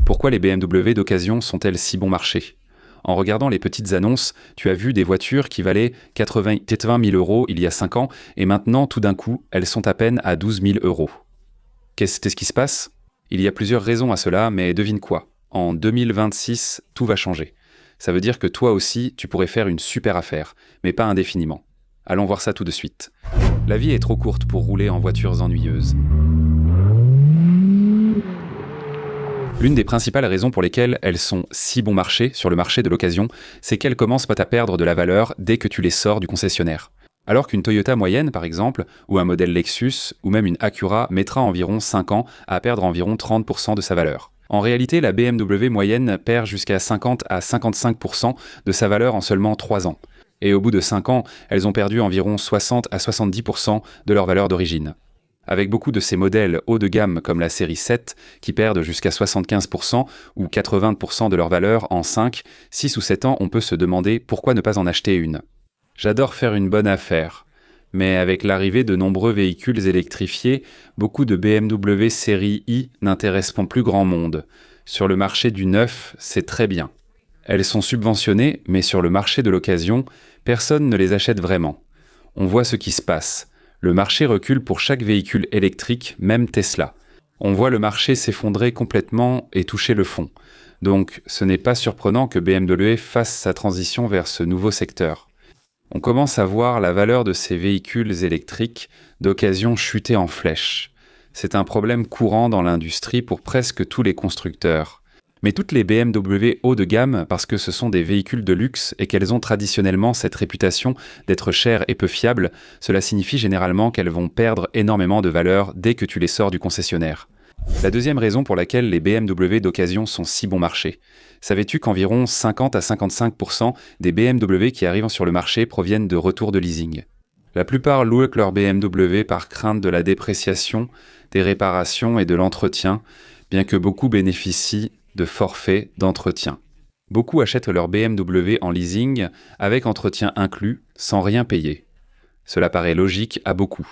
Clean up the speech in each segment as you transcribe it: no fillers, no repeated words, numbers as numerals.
Pourquoi les BMW d'occasion sont-elles si bon marché? En regardant les petites annonces, tu as vu des voitures qui valaient 80 000 euros il y a 5 ans, et maintenant, tout d'un coup, elles sont à peine à 12 000 euros. Qu'est-ce qui se passe? Il y a plusieurs raisons à cela, mais devine quoi? En 2026, tout va changer. Ça veut dire que toi aussi, tu pourrais faire une super affaire, mais pas indéfiniment. Allons voir ça tout de suite. La vie est trop courte pour rouler en voitures ennuyeuses. L'une des principales raisons pour lesquelles elles sont si bon marché sur le marché de l'occasion, c'est qu'elles commencent pas à perdre de la valeur dès que tu les sors du concessionnaire. Alors qu'une Toyota moyenne, par exemple, ou un modèle Lexus, ou même une Acura mettra environ 5 ans à perdre environ 30% de sa valeur. En réalité, la BMW moyenne perd jusqu'à 50 à 55% de sa valeur en seulement 3 ans. Et au bout de 5 ans, elles ont perdu environ 60 à 70% de leur valeur d'origine. Avec beaucoup de ces modèles haut de gamme comme la série 7 qui perdent jusqu'à 75% ou 80% de leur valeur en 5, 6 ou 7 ans, on peut se demander pourquoi ne pas en acheter une. J'adore faire une bonne affaire, mais avec l'arrivée de nombreux véhicules électrifiés, beaucoup de BMW série i n'intéressent plus grand monde. Sur le marché du neuf, c'est très bien. Elles sont subventionnées, mais sur le marché de l'occasion, personne ne les achète vraiment. On voit ce qui se passe. Le marché recule pour chaque véhicule électrique, même Tesla. On voit le marché s'effondrer complètement et toucher le fond. Donc, ce n'est pas surprenant que BMW fasse sa transition vers ce nouveau secteur. On commence à voir la valeur de ces véhicules électriques d'occasion chuter en flèche. C'est un problème courant dans l'industrie pour presque tous les constructeurs. Mais toutes les BMW haut de gamme, parce que ce sont des véhicules de luxe et qu'elles ont traditionnellement cette réputation d'être chères et peu fiables, cela signifie généralement qu'elles vont perdre énormément de valeur dès que tu les sors du concessionnaire. La deuxième raison pour laquelle les BMW d'occasion sont si bon marché. Savais-tu qu'environ 50 à 55% des BMW qui arrivent sur le marché proviennent de retours de leasing? La plupart louent leur BMW par crainte de la dépréciation, des réparations et de l'entretien, bien que beaucoup bénéficient de forfaits d'entretien. Beaucoup achètent leur BMW en leasing avec entretien inclus, sans rien payer. Cela paraît logique à beaucoup.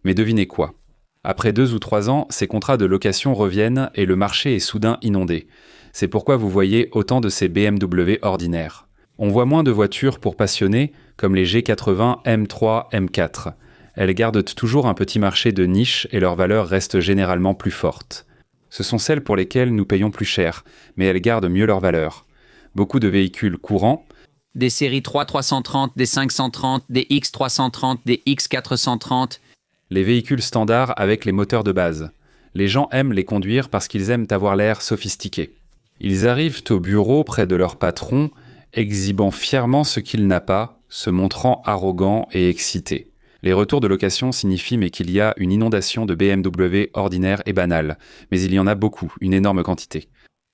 Mais devinez quoi? Après 2 ou 3 ans, ces contrats de location reviennent et le marché est soudain inondé. C'est pourquoi vous voyez autant de ces BMW ordinaires. On voit moins de voitures pour passionnés, comme les G80, M3, M4. Elles gardent toujours un petit marché de niche et leur valeur reste généralement plus forte. Ce sont celles pour lesquelles nous payons plus cher, mais elles gardent mieux leur valeur. Beaucoup de véhicules courants, des séries 3 330, des 530, des X 330, des X 430, les véhicules standards avec les moteurs de base. Les gens aiment les conduire parce qu'ils aiment avoir l'air sophistiqué. Ils arrivent au bureau près de leur patron, exhibant fièrement ce qu'il n'a pas, se montrant arrogants et excités. Les retours de location signifient mais qu'il y a une inondation de BMW ordinaires et banales, mais il y en a beaucoup, une énorme quantité.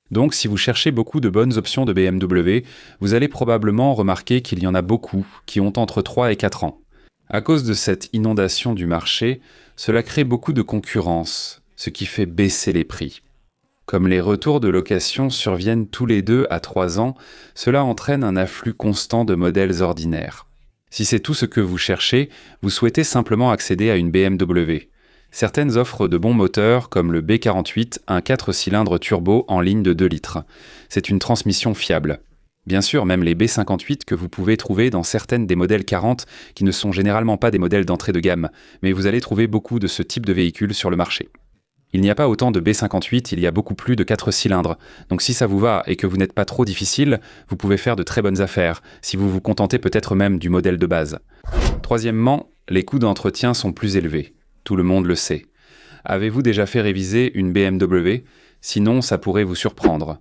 Donc si vous cherchez beaucoup de bonnes options de BMW, vous allez probablement remarquer qu'il y en a beaucoup qui ont entre 3 et 4 ans. À cause de cette inondation du marché, cela crée beaucoup de concurrence, ce qui fait baisser les prix. Comme les retours de location surviennent tous les 2 à 3 ans, cela entraîne un afflux constant de modèles ordinaires. Si c'est tout ce que vous cherchez, vous souhaitez simplement accéder à une BMW. Certaines offrent de bons moteurs comme le B48, un 4 cylindres turbo en ligne de 2 litres. C'est une transmission fiable. Bien sûr, même les B58 que vous pouvez trouver dans certaines des modèles 40 qui ne sont généralement pas des modèles d'entrée de gamme, mais vous allez trouver beaucoup de ce type de véhicules sur le marché. Il n'y a pas autant de B58, il y a beaucoup plus de 4 cylindres. Donc si ça vous va et que vous n'êtes pas trop difficile, vous pouvez faire de très bonnes affaires, si vous vous contentez peut-être même du modèle de base. Troisièmement, les coûts d'entretien sont plus élevés. Tout le monde le sait. Avez-vous déjà fait réviser une BMW? Sinon, ça pourrait vous surprendre.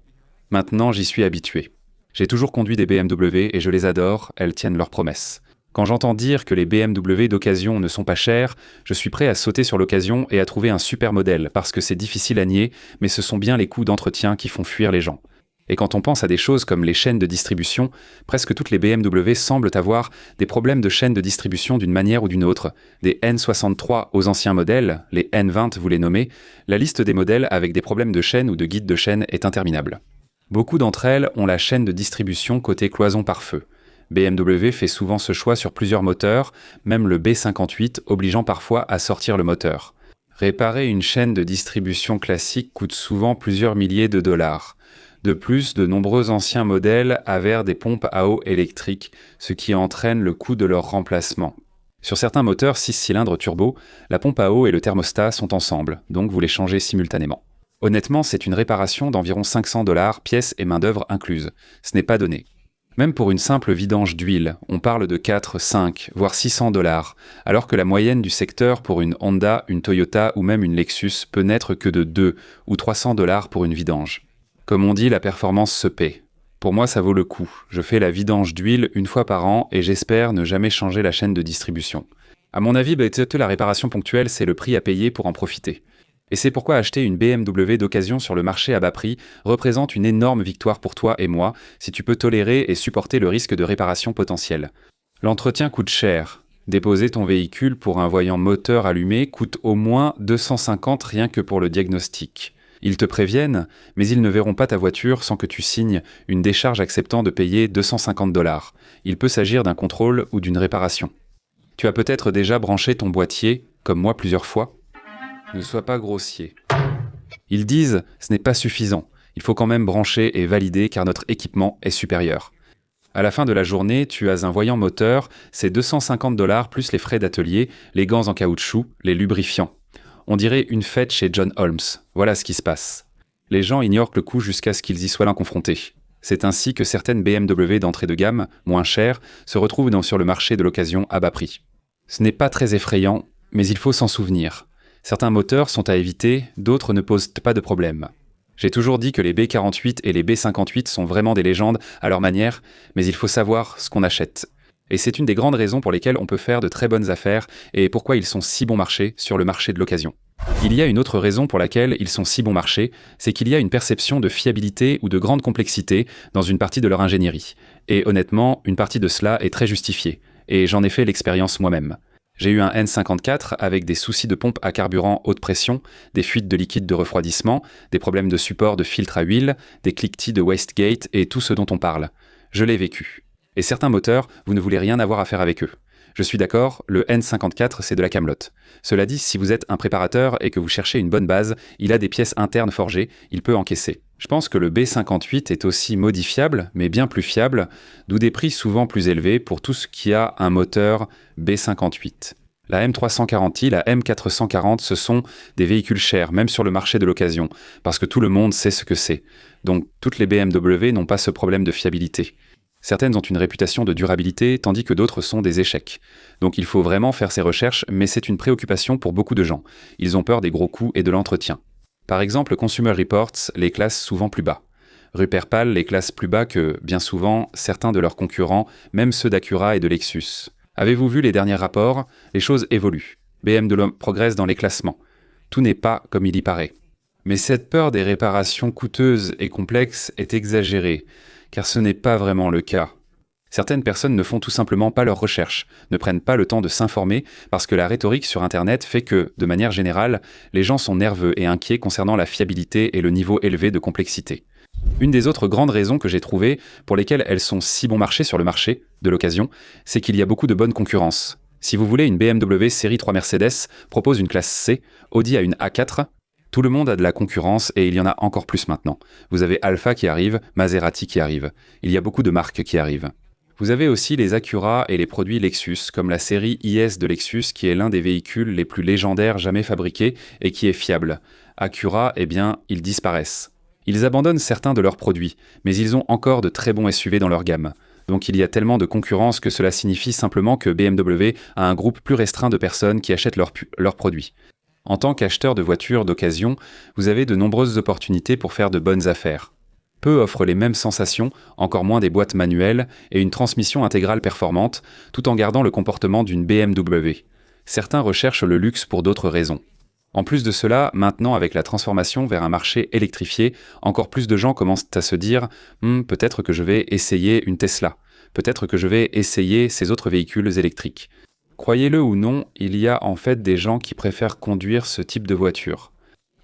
Maintenant, j'y suis habitué. J'ai toujours conduit des BMW et je les adore, elles tiennent leurs promesses. Quand j'entends dire que les BMW d'occasion ne sont pas chers, je suis prêt à sauter sur l'occasion et à trouver un super modèle, parce que c'est difficile à nier, mais ce sont bien les coûts d'entretien qui font fuir les gens. Et quand on pense à des choses comme les chaînes de distribution, presque toutes les BMW semblent avoir des problèmes de chaîne de distribution d'une manière ou d'une autre. Des N63 aux anciens modèles, les N20 vous les nommez, la liste des modèles avec des problèmes de chaîne ou de guide de chaîne est interminable. Beaucoup d'entre elles ont la chaîne de distribution côté cloison par feu. BMW fait souvent ce choix sur plusieurs moteurs, même le B58 obligeant parfois à sortir le moteur. Réparer une chaîne de distribution classique coûte souvent plusieurs milliers de dollars. De plus, de nombreux anciens modèles avèrent des pompes à eau électriques, ce qui entraîne le coût de leur remplacement. Sur certains moteurs 6 cylindres turbo, la pompe à eau et le thermostat sont ensemble, donc vous les changez simultanément. Honnêtement, c'est une réparation d'environ 500 $, pièces et main-d'œuvre incluses. Ce n'est pas donné. Même pour une simple vidange d'huile, on parle de 4, 5, voire 600 $, alors que la moyenne du secteur pour une Honda, une Toyota ou même une Lexus peut n'être que de 2 ou 300 $ pour une vidange. Comme on dit, la performance se paie. Pour moi, ça vaut le coup. Je fais la vidange d'huile une fois par an et j'espère ne jamais changer la chaîne de distribution. À mon avis, la réparation ponctuelle, c'est le prix à payer pour en profiter. Et c'est pourquoi acheter une BMW d'occasion sur le marché à bas prix représente une énorme victoire pour toi et moi, si tu peux tolérer et supporter le risque de réparation potentielle. L'entretien coûte cher. Déposer ton véhicule pour un voyant moteur allumé coûte au moins 250 € rien que pour le diagnostic. Ils te préviennent, mais ils ne verront pas ta voiture sans que tu signes une décharge acceptant de payer 250 $. Il peut s'agir d'un contrôle ou d'une réparation. Tu as peut-être déjà branché ton boîtier, comme moi plusieurs fois. Ne sois pas grossier. Ils disent « ce n'est pas suffisant, il faut quand même brancher et valider car notre équipement est supérieur ». À la fin de la journée, tu as un voyant moteur, c'est 250 $ plus les frais d'atelier, les gants en caoutchouc, les lubrifiants. On dirait une fête chez John Holmes. Voilà ce qui se passe. Les gens ignorent le coût jusqu'à ce qu'ils y soient là confrontés. C'est ainsi que certaines BMW d'entrée de gamme, moins chères, se retrouvent sur le marché de l'occasion à bas prix. Ce n'est pas très effrayant, mais il faut s'en souvenir. Certains moteurs sont à éviter, d'autres ne posent pas de problème. J'ai toujours dit que les B48 et les B58 sont vraiment des légendes à leur manière, mais il faut savoir ce qu'on achète. Et c'est une des grandes raisons pour lesquelles on peut faire de très bonnes affaires et pourquoi ils sont si bon marché sur le marché de l'occasion. Il y a une autre raison pour laquelle ils sont si bon marché, c'est qu'il y a une perception de fiabilité ou de grande complexité dans une partie de leur ingénierie. Et honnêtement, une partie de cela est très justifiée, et j'en ai fait l'expérience moi-même. J'ai eu un N54 avec des soucis de pompe à carburant haute pression, des fuites de liquide de refroidissement, des problèmes de support de filtre à huile, des cliquetis de wastegate et tout ce dont on parle. Je l'ai vécu. Et certains moteurs, vous ne voulez rien avoir à faire avec eux. Je suis d'accord, le N54 c'est de la camelote. Cela dit, si vous êtes un préparateur et que vous cherchez une bonne base, il a des pièces internes forgées, il peut encaisser. Je pense que le B58 est aussi modifiable, mais bien plus fiable, d'où des prix souvent plus élevés pour tout ce qui a un moteur B58. La M340i, la M440, ce sont des véhicules chers, même sur le marché de l'occasion, parce que tout le monde sait ce que c'est. Donc toutes les BMW n'ont pas ce problème de fiabilité. Certaines ont une réputation de durabilité, tandis que d'autres sont des échecs. Donc il faut vraiment faire ses recherches, mais c'est une préoccupation pour beaucoup de gens. Ils ont peur des gros coûts et de l'entretien. Par exemple, Consumer Reports les classe souvent plus bas. Rupert-Pal les classe plus bas que, bien souvent, certains de leurs concurrents, même ceux d'Acura et de Lexus. Avez-vous vu les derniers rapports ? Les choses évoluent. BMW progresse dans les classements. Tout n'est pas comme il y paraît. Mais cette peur des réparations coûteuses et complexes est exagérée, car ce n'est pas vraiment le cas. Certaines personnes ne font tout simplement pas leurs recherches, ne prennent pas le temps de s'informer parce que la rhétorique sur Internet fait que, de manière générale, les gens sont nerveux et inquiets concernant la fiabilité et le niveau élevé de complexité. Une des autres grandes raisons que j'ai trouvées pour lesquelles elles sont si bon marché sur le marché de l'occasion, c'est qu'il y a beaucoup de bonne concurrence. Si vous voulez, une BMW série 3 Mercedes propose une classe C, Audi a une A4, tout le monde a de la concurrence et il y en a encore plus maintenant. Vous avez Alfa qui arrive, Maserati qui arrive. Il y a beaucoup de marques qui arrivent. Vous avez aussi les Acura et les produits Lexus, comme la série IS de Lexus qui est l'un des véhicules les plus légendaires jamais fabriqués et qui est fiable. Acura, eh bien, ils disparaissent. Ils abandonnent certains de leurs produits, mais ils ont encore de très bons SUV dans leur gamme. Donc il y a tellement de concurrence que cela signifie simplement que BMW a un groupe plus restreint de personnes qui achètent leurs produits. En tant qu'acheteur de voitures d'occasion, vous avez de nombreuses opportunités pour faire de bonnes affaires. Peu offrent les mêmes sensations, encore moins des boîtes manuelles et une transmission intégrale performante, tout en gardant le comportement d'une BMW. Certains recherchent le luxe pour d'autres raisons. En plus de cela, maintenant avec la transformation vers un marché électrifié, encore plus de gens commencent à se dire « peut-être que je vais essayer une Tesla, peut-être que je vais essayer ces autres véhicules électriques ». Croyez-le ou non, il y a en fait des gens qui préfèrent conduire ce type de voiture.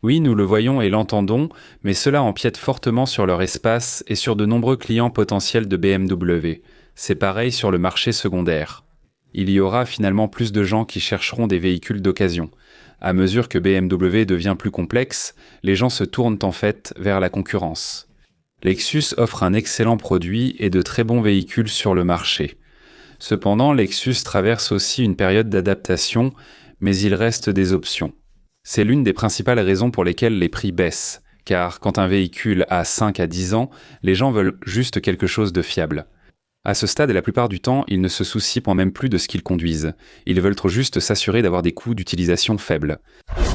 Oui, nous le voyons et l'entendons, mais cela empiète fortement sur leur espace et sur de nombreux clients potentiels de BMW. C'est pareil sur le marché secondaire. Il y aura finalement plus de gens qui chercheront des véhicules d'occasion. À mesure que BMW devient plus complexe, les gens se tournent en fait vers la concurrence. Lexus offre un excellent produit et de très bons véhicules sur le marché. Cependant, Lexus traverse aussi une période d'adaptation, mais il reste des options. C'est l'une des principales raisons pour lesquelles les prix baissent, car quand un véhicule a 5 à 10 ans, les gens veulent juste quelque chose de fiable. À ce stade, la plupart du temps, ils ne se soucient même plus de ce qu'ils conduisent. Ils veulent juste s'assurer d'avoir des coûts d'utilisation faibles.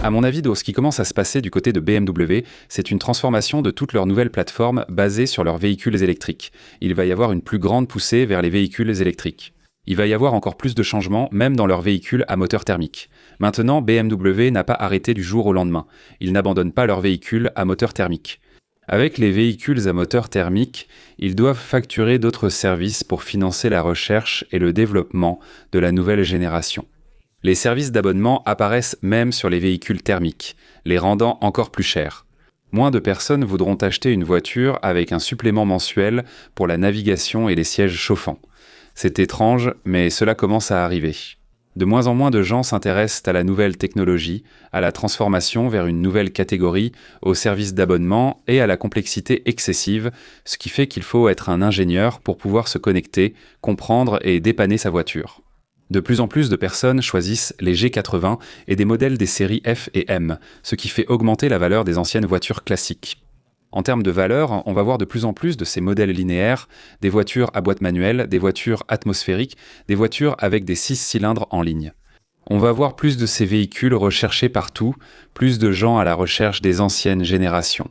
À mon avis, ce qui commence à se passer du côté de BMW, c'est une transformation de toutes leurs nouvelles plateformes basées sur leurs véhicules électriques. Il va y avoir une plus grande poussée vers les véhicules électriques. Il va y avoir encore plus de changements, même dans leurs véhicules à moteur thermique. Maintenant, BMW n'a pas arrêté du jour au lendemain. Ils n'abandonnent pas leurs véhicules à moteur thermique. Avec les véhicules à moteur thermique, ils doivent facturer d'autres services pour financer la recherche et le développement de la nouvelle génération. Les services d'abonnement apparaissent même sur les véhicules thermiques, les rendant encore plus chers. Moins de personnes voudront acheter une voiture avec un supplément mensuel pour la navigation et les sièges chauffants. C'est étrange, mais cela commence à arriver. De moins en moins de gens s'intéressent à la nouvelle technologie, à la transformation vers une nouvelle catégorie, aux services d'abonnement et à la complexité excessive, ce qui fait qu'il faut être un ingénieur pour pouvoir se connecter, comprendre et dépanner sa voiture. De plus en plus de personnes choisissent les G80 et des modèles des séries F et M, ce qui fait augmenter la valeur des anciennes voitures classiques. En termes de valeur, on va voir de plus en plus de ces modèles linéaires, des voitures à boîte manuelle, des voitures atmosphériques, des voitures avec des 6 cylindres en ligne. On va voir plus de ces véhicules recherchés partout, plus de gens à la recherche des anciennes générations.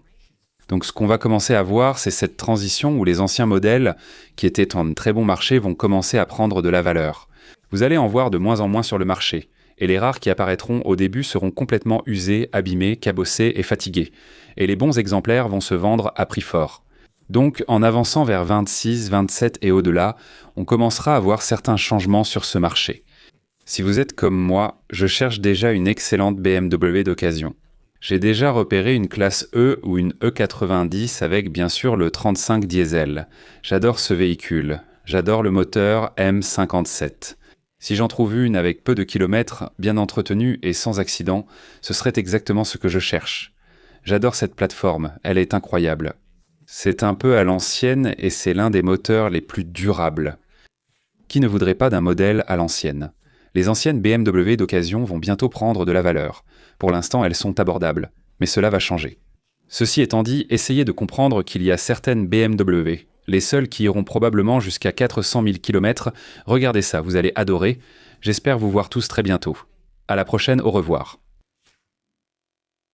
Donc ce qu'on va commencer à voir, c'est cette transition où les anciens modèles, qui étaient en très bon marché, vont commencer à prendre de la valeur. Vous allez en voir de moins en moins sur le marché, et les rares qui apparaîtront au début seront complètement usés, abîmés, cabossés et fatigués. Et les bons exemplaires vont se vendre à prix fort. Donc, en avançant vers 26, 27 et au-delà, on commencera à voir certains changements sur ce marché. Si vous êtes comme moi, je cherche déjà une excellente BMW d'occasion. J'ai déjà repéré une classe E ou une E90 avec bien sûr le 35 diesel. J'adore ce véhicule. J'adore le moteur M57. Si j'en trouve une avec peu de kilomètres, bien entretenue et sans accident, ce serait exactement ce que je cherche. J'adore cette plateforme, elle est incroyable. C'est un peu à l'ancienne et c'est l'un des moteurs les plus durables. Qui ne voudrait pas d'un modèle à l'ancienne ? Les anciennes BMW d'occasion vont bientôt prendre de la valeur. Pour l'instant, elles sont abordables, mais cela va changer. Ceci étant dit, essayez de comprendre qu'il y a certaines BMW, les seules qui iront probablement jusqu'à 400 000 km. Regardez ça, vous allez adorer. J'espère vous voir tous très bientôt. À la prochaine, au revoir.